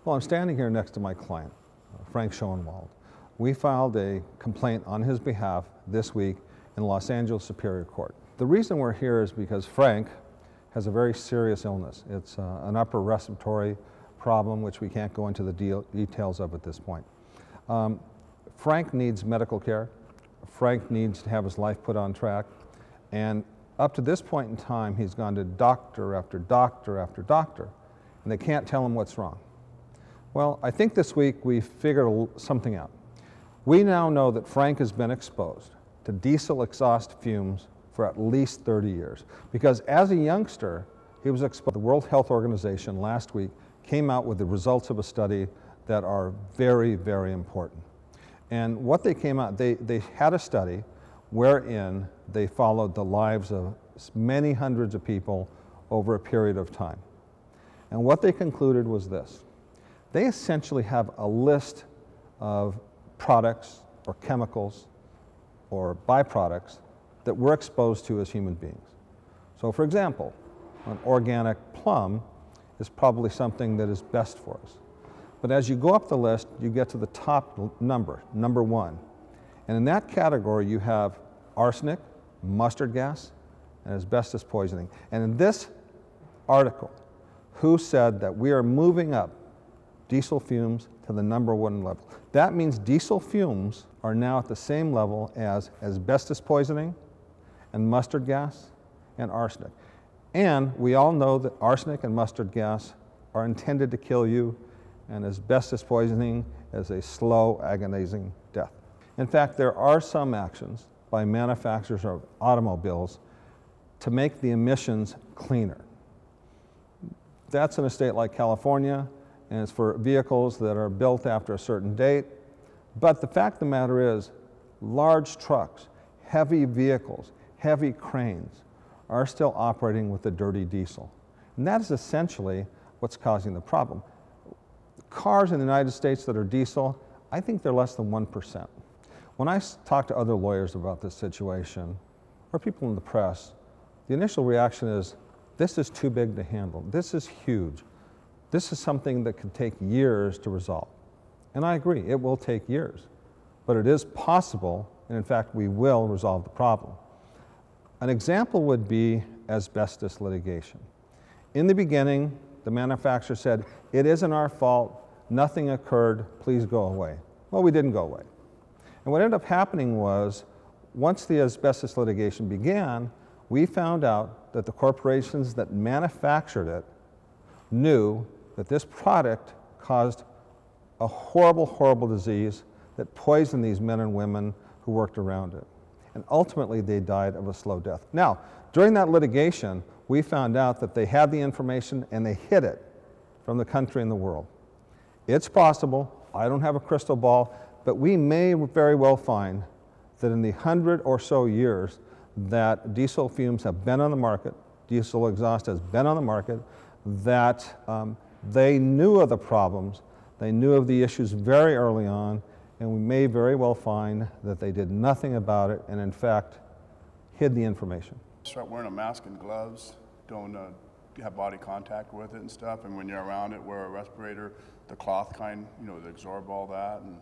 Well, I'm standing here next to my client, Frank Schoenwald. We filed a complaint on his behalf this week in Los Angeles Superior Court. The reason we're here is because Frank has a very serious illness. It's an upper respiratory problem, which we can't go into the details of at this point. Frank needs medical care. Frank needs to have his life put on track. And up to this point in time, he's gone to doctor after doctor after doctor, and they can't tell him what's wrong. Well, I think this week we figured something out. We now know that Frank has been exposed to diesel exhaust fumes for at least 30 years. Because as a youngster, he was exposed. The World Health Organization last week came out with the results of a study that are very, very important. And what they came out, they had a study wherein they followed the lives of many hundreds of people over a period of time. And what they concluded was this. They essentially have a list of products or chemicals or byproducts that we're exposed to as human beings. So for example, an organic plum is probably something that is best for us. But as you go up the list, you get to the top number 1. And in that category, you have arsenic, mustard gas, and asbestos poisoning. And in this article, WHO said that we are moving up diesel fumes to the #1 level. That means diesel fumes are now at the same level as asbestos poisoning and mustard gas and arsenic. And we all know that arsenic and mustard gas are intended to kill you, and asbestos poisoning is a slow, agonizing death. In fact, there are some actions by manufacturers of automobiles to make the emissions cleaner. That's in a state like California, and it's for vehicles that are built after a certain date. But the fact of the matter is, large trucks, heavy vehicles, heavy cranes are still operating with the dirty diesel. And that is essentially what's causing the problem. Cars in the United States that are diesel, I think they're less than 1%. When I talk to other lawyers about this situation, or people in the press, the initial reaction is, this is too big to handle. This is huge. This is something that could take years to resolve. And I agree, it will take years. But it is possible, and in fact, we will resolve the problem. An example would be asbestos litigation. In the beginning, the manufacturer said, it isn't our fault, nothing occurred, please go away. Well, we didn't go away. And what ended up happening was, once the asbestos litigation began, we found out that the corporations that manufactured it knew that this product caused a horrible, horrible disease that poisoned these men and women who worked around it. And ultimately, they died of a slow death. Now, during that litigation, we found out that they had the information and they hid it from the country and the world. It's possible, I don't have a crystal ball, but we may very well find that in the 100 or so years that diesel fumes have been on the market, diesel exhaust has been on the market, that they knew of the problems, they knew of the issues very early on, and we may very well find that they did nothing about it and in fact hid the information. Start wearing a mask and gloves, don't have body contact with it and stuff, and when you're around it, wear a respirator, the cloth kind, you know, to absorb all that, and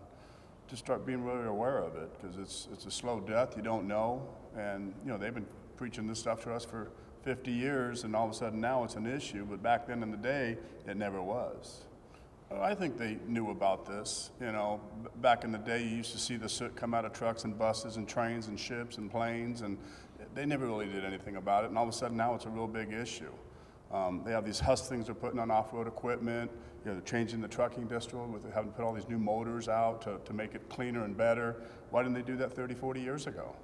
just start being really aware of it, because it's a slow death, you don't know, and you know, they've been preaching this stuff to us for 50 years, and all of a sudden now it's an issue, but back then in the day, it never was. I think they knew about this. You know, back in the day, you used to see the soot come out of trucks and buses and trains and ships and planes, and they never really did anything about it, and all of a sudden now it's a real big issue. They have these husk things they're putting on off-road equipment. You know, they're changing the trucking industry with having to put all these new motors out to make it cleaner and better. Why didn't they do that 30, 40 years ago?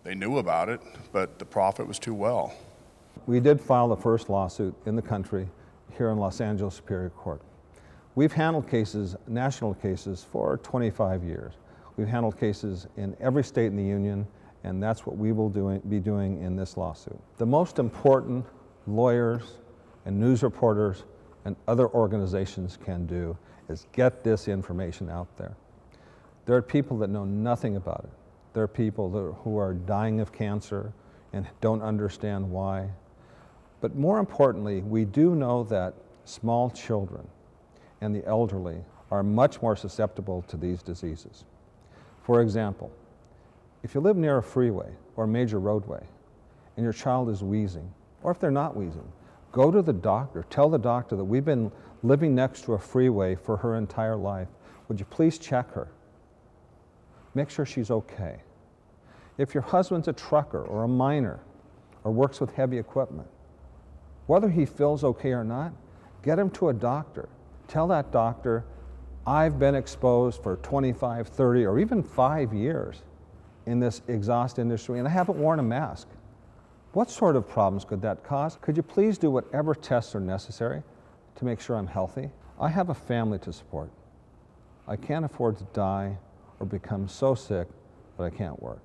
They knew about it, but the profit was too well. We did file the first lawsuit in the country here in Los Angeles Superior Court. We've handled cases, national cases, for 25 years. We've handled cases in every state in the union, and that's what we will be doing in this lawsuit. The most important lawyers and news reporters and other organizations can do is get this information out there. There are people that know nothing about it. There are people who are dying of cancer and don't understand why. But more importantly, we do know that small children and the elderly are much more susceptible to these diseases. For example, if you live near a freeway or a major roadway and your child is wheezing, or if they're not wheezing, go to the doctor. Tell the doctor that we've been living next to a freeway for her entire life. Would you please check her? Make sure she's okay. If your husband's a trucker or a miner or works with heavy equipment, whether he feels okay or not, get him to a doctor. Tell that doctor, I've been exposed for 25, 30, or even 5 years in this exhaust industry, and I haven't worn a mask. What sort of problems could that cause? Could you please do whatever tests are necessary to make sure I'm healthy? I have a family to support. I can't afford to die or become so sick that I can't work.